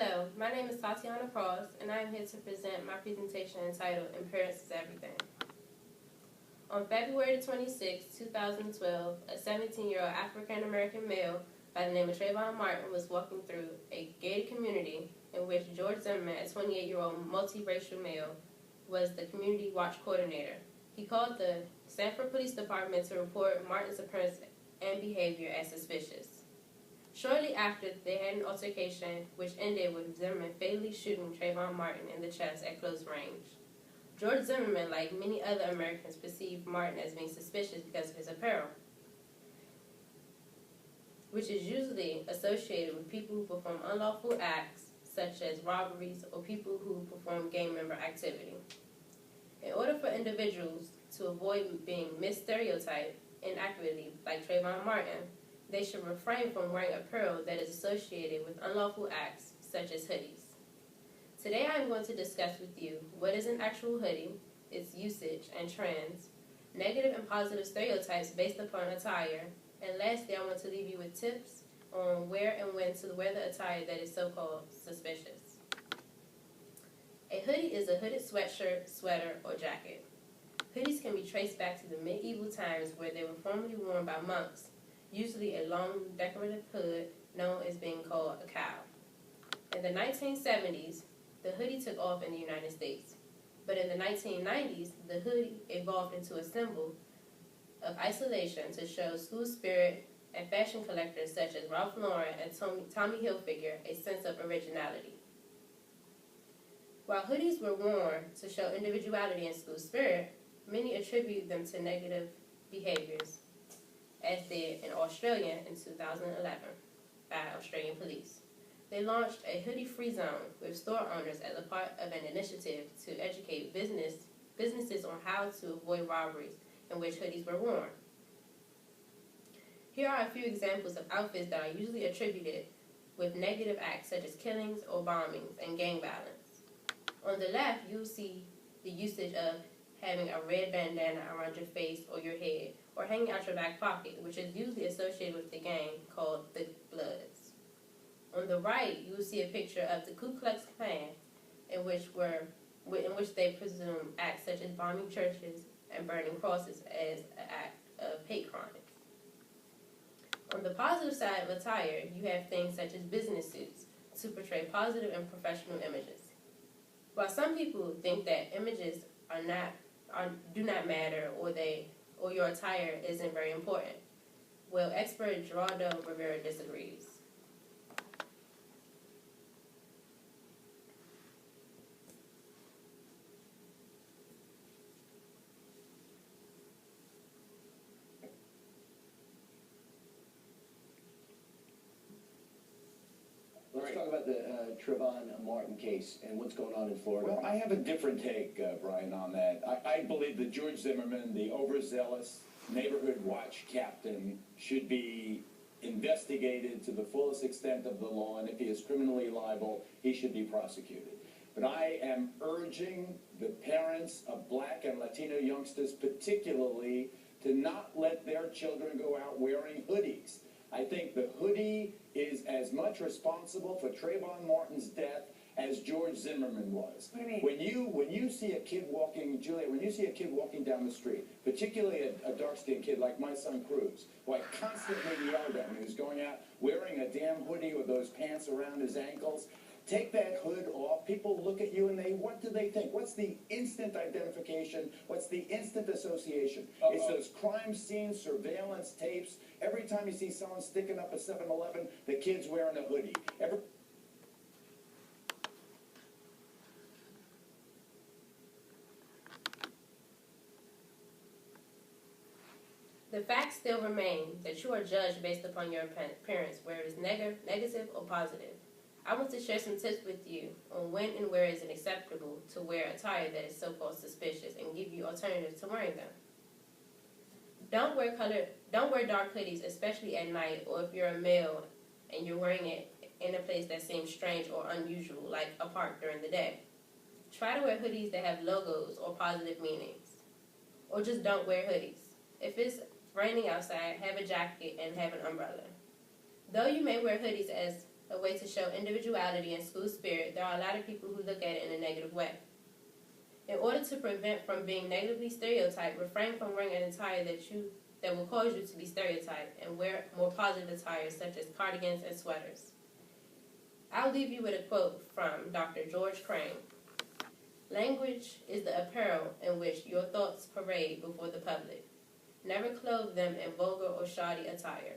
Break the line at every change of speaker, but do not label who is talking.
Hello, my name is Tatiana Cross, and I am here to present my presentation entitled Appearance is Everything. On February 26, 2012, a 17-year-old African-American male by the name of Trayvon Martin was walking through a gated community in which George Zimmerman, a 28-year-old multiracial male, was the community watch coordinator. He called the Sanford Police Department to report Martin's appearance and behavior as suspicious. Shortly after, they had an altercation which ended with Zimmerman fatally shooting Trayvon Martin in the chest at close range. George Zimmerman, like many other Americans, perceived Martin as being suspicious because of his apparel, which is usually associated with people who perform unlawful acts such as robberies or people who perform gang member activity. In order for individuals to avoid being misstereotyped inaccurately like Trayvon Martin, they should refrain from wearing apparel that is associated with unlawful acts, such as hoodies. Today I am going to discuss with you what is an actual hoodie, its usage and trends, negative and positive stereotypes based upon attire, and lastly I want to leave you with tips on where and when to wear the attire that is so-called suspicious. A hoodie is a hooded sweatshirt, sweater, or jacket. Hoodies can be traced back to the medieval times where they were formerly worn by monks, usually a long decorative hood known as being called a cowl. In the 1970s, the hoodie took off in the United States, but in the 1990s, the hoodie evolved into a symbol of isolation to show school spirit and fashion collectors such as Ralph Lauren and Tommy Hilfiger a sense of originality. While hoodies were worn to show individuality and school spirit, many attribute them to negative behaviors, as did in Australia in 2011 by Australian police. They launched a hoodie-free zone with store owners as a part of an initiative to educate businesses on how to avoid robberies in which hoodies were worn. Here are a few examples of outfits that are usually attributed with negative acts such as killings or bombings and gang violence. On the left, you'll see the usage of having a red bandana around your face or your head, or hanging out your back pocket, which is usually associated with the gang called the Bloods. On the right, you will see a picture of the Ku Klux Klan, in which they presume acts such as bombing churches and burning crosses as an act of hate crimes. On the positive side of attire, you have things such as business suits to portray positive and professional images. While some people think that images do not matter or your attire isn't very important, well, expert Geraldo Rivera disagrees.
Let's talk about the Trayvon Martin case and what's going on in Florida.
Well, I have a different take, Brian, on that. I believe that George Zimmerman, the overzealous neighborhood watch captain, should be investigated to the fullest extent of the law, and if he is criminally liable, he should be prosecuted. But I am urging the parents of black and Latino youngsters particularly to not let their children go out wearing hoodies. I think the hoodie is as much responsible for Trayvon Martin's death as George Zimmerman was.
What do you mean?
When you see a kid walking, Julia, when you see a kid walking down the street, particularly a dark-skinned kid like my son Cruz, who I constantly yelled at when he was going out wearing a damn hoodie with those pants around his ankles, take that hood off. People look at you and what do they think? What's the instant identification? What's the instant association? It's those crime scene surveillance tapes. Every time you see someone sticking up a 7-Eleven, the kid's wearing a hoodie.
The facts still remain that you are judged based upon your appearance, whether it is negative or positive. I want to share some tips with you on when and where is it acceptable to wear attire that is so-called suspicious and give you alternatives to wearing them. Don't wear dark hoodies, especially at night, or if you're a male and you're wearing it in a place that seems strange or unusual, like a park during the day. Try to wear hoodies that have logos or positive meanings. Or just don't wear hoodies. If it's raining outside, have a jacket and have an umbrella. Though you may wear hoodies as a way to show individuality and school spirit, there are a lot of people who look at it in a negative way. In order to prevent from being negatively stereotyped, refrain from wearing an attire that will cause you to be stereotyped, and wear more positive attire such as cardigans and sweaters. I'll leave you with a quote from Dr. George Crane. Language is the apparel in which your thoughts parade before the public. Never clothe them in vulgar or shoddy attire.